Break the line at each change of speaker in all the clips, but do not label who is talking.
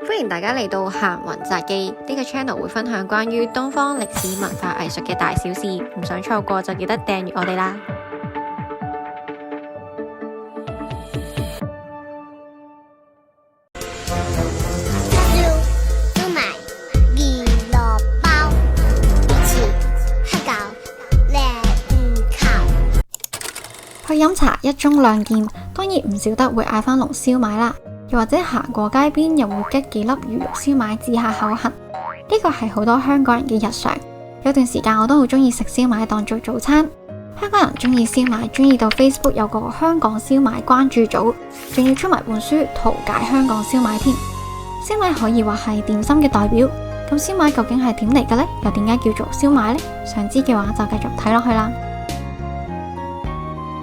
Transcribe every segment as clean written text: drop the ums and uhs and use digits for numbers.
歡迎大家嚟到行雲雜記呢個 channel，會分享關於東方歷史文化藝術嘅大小事，唔想錯過就記得訂閱我哋啦。
燒賣娛樂包，主持黑狗靚球。
去飲茶一盅兩件，當然唔少得會嗌返籠燒賣啦。又或者行過街邊，又會吉幾粒魚肉燒賣止下口痕。呢個係好多香港人嘅日常。有段時間我都好中意食燒賣當做早餐。香港人中意燒賣，中意到 Facebook 有個香港燒賣關注組，仲要出埋本書圖解香港燒賣添。燒賣可以話係點心嘅代表。咁燒賣究竟係點嚟嘅呢？又點解叫做燒賣呢？想知嘅話就繼續睇落去啦。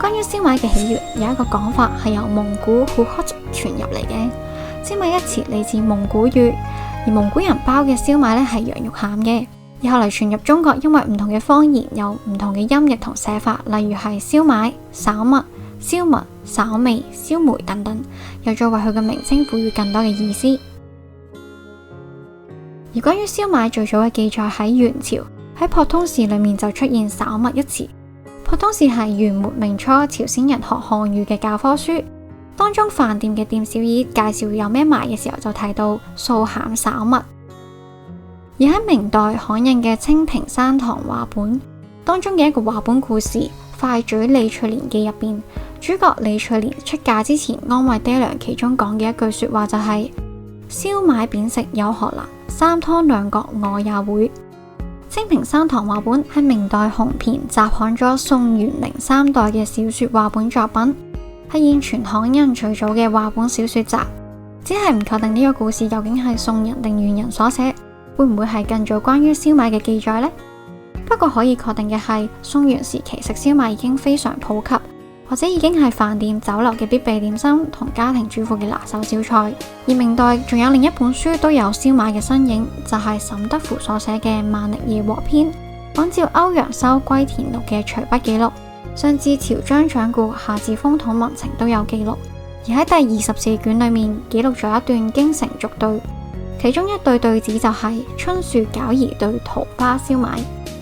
關於燒賣嘅起源，有一個講法係由蒙古呼克族傳入嚟嘅。燒賣一詞嚟自蒙古語，而蒙古人包嘅燒賣係羊肉餡嘅。而後嚟傳入中國，因為唔同嘅方言有唔同嘅音譯同寫法，例如係燒賣、稍麥、燒麥、稍味、燒梅等等，又再為佢嘅名稱賦予更多嘅意思。而關於燒賣最早嘅記載喺元朝，喺朴通寺裏面就出現稍麥一詞。朴通寺係元末明初朝鮮人學漢語嘅教科書，當中飯店嘅店小二介紹有咩賣嘅時候就提到素餡稍麥。而喺明代刊印嘅《清平山堂話本》當中嘅一個話本故事《快嘴李翠蓮記》入邊，主角李翠蓮出嫁之前安慰爹娘，其中講嘅一句說話就係燒賣扁食有何難，三湯兩角我也會。清平山堂話本係明代鴻篇集刊咗宋元明三代嘅小說話本作品，係現存刊印最早嘅話本小說集。只係唔確定呢個故事究竟係宋人定元人所寫，會唔會係更早關於燒賣嘅記載呢？不過可以確定嘅係，宋元時期食燒賣已經非常普及，或者已經係飯店酒樓嘅必備點心同家庭主婦嘅拿手小菜。而明代仲有另一本書都有燒賣嘅身影，就係沈德符所寫嘅《萬曆夜和篇》，按照歐陽修《歸田錄》嘅隨筆記錄，上至朝章掌故，下至風土民情都有記錄。而喺第24卷裏面記錄咗一段京城俗對，其中一對對子就係春樹餃兒對桃花燒賣。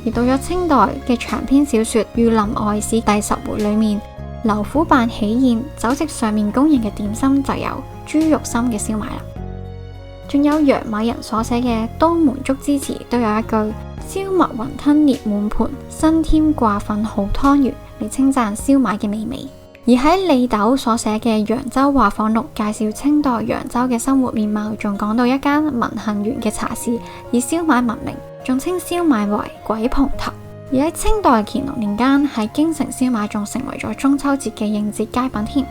而到咗清代嘅長篇小說《儒林外史》第10回裏面，劉府辦喜宴酒席上面供應嘅點心就有豬肉心嘅燒賣啦。仲有楊米人所寫嘅《東門竹枝詞》都有一句燒麥雲吞列滿盤，新添掛粉好湯圓，嚟稱讚燒賣嘅美味。而喺李斗所寫嘅《揚州畫舫錄》介紹清代揚州嘅生活面貌，仲講到一間文幸園嘅茶肆以燒賣聞名，仲稱燒賣為鬼蓬頭。而喺清代乾隆年間，喺京城燒賣仲成為咗中秋節嘅應節佳品添。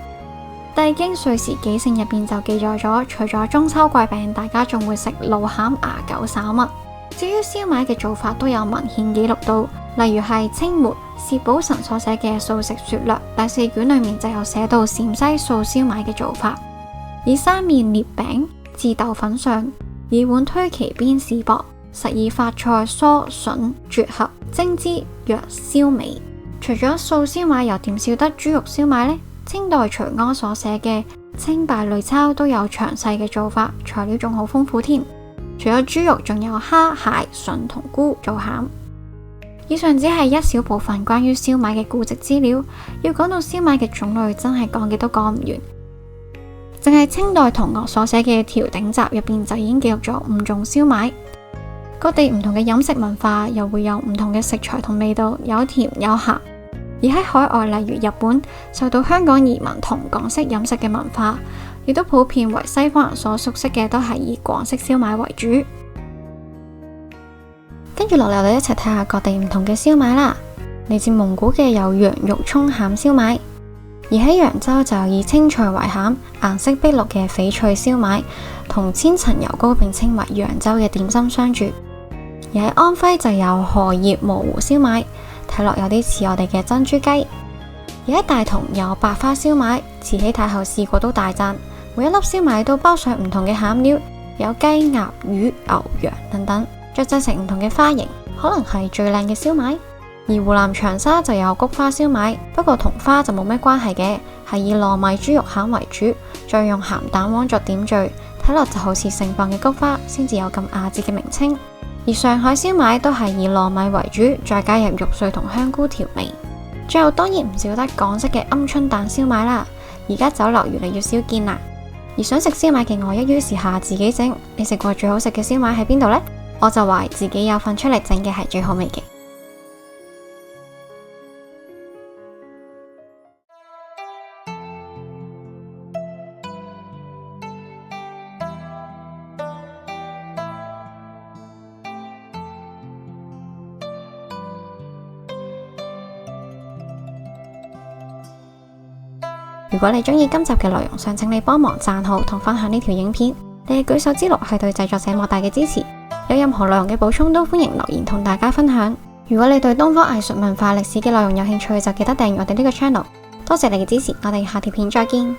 帝京歲時紀勝入邊就記載咗，除咗中秋桂餅，大家仲會食滷餡牙狗稍麥。至於燒賣嘅做法都有文獻記錄到，例如係清末薛寶臣所寫嘅《素食說略》第4卷裏面就有寫到陝西素燒賣嘅做法，以三面列餅置豆粉上，以碗推其邊試薄，實以發菜蔬筍撮合蒸之，若燒味。除咗素燒賣，又點少得豬肉燒賣呢？清代徐柯所寫嘅《清稗類鈔》都有詳細嘅做法，材料仲好豐富添。除咗豬肉，仲有蝦、蟹、筍同菇做餡。以上只係一小部分關於燒賣嘅古籍資料，要講到燒賣嘅種類，真係講極都講唔完。淨係清代同樂所寫嘅《調鼎集》入邊就已經記錄咗5種燒賣。各地唔同嘅飲食文化又會有唔同嘅食材同味道，有甜有鹹。而喺海外，例如日本，受到香港移民同港式飲食嘅文化，亦都普遍為西方人所熟悉嘅，都係以廣式燒賣為主。跟住落嚟，我哋一齊睇下各地唔同嘅燒賣啦。嚟自蒙古嘅有羊肉蔥餡燒賣，而喺揚州就有以青菜為餡、顏色碧綠嘅翡翠燒賣，同千層油糕並稱為揚州嘅點心相住。而喺安徽就有荷葉模糊燒賣，睇落有啲似我哋嘅珍珠雞。而喺大同有百花燒賣，慈禧太后試過都大讚，每一粒燒賣都包上唔同嘅餡料，有雞、鴨、魚、牛、羊等等，再製成唔同嘅花型，可能係最靚嘅燒賣。而湖南長沙就有菊花燒賣，不過同花就冇咩關係嘅，係以糯米豬肉餡為主，再用鹹蛋黃作點綴，睇落就好似盛放嘅菊花，先至有咁雅致嘅名稱。而上海燒賣都係以糯米為主，再加入肉碎同香菇調味。最後當然唔少得港式嘅鵪鶉蛋燒賣啦，而家酒樓越嚟越少見啦。而想食燒賣嘅我，一於試下自己整。你食過最好食嘅燒賣喺邊度呢？我就話自己有份出嚟整嘅係最好味嘅。如果你中意今集嘅內容，想請你幫忙讚好同分享呢條影片，你嘅舉手之勞係對製作者莫大嘅支持。有任何內容嘅補充都歡迎留言同大家分享。如果你對東方藝術文化歷史嘅內容有興趣，就記得訂閱我哋呢個 channel。多謝你嘅支持，我哋下條片再見。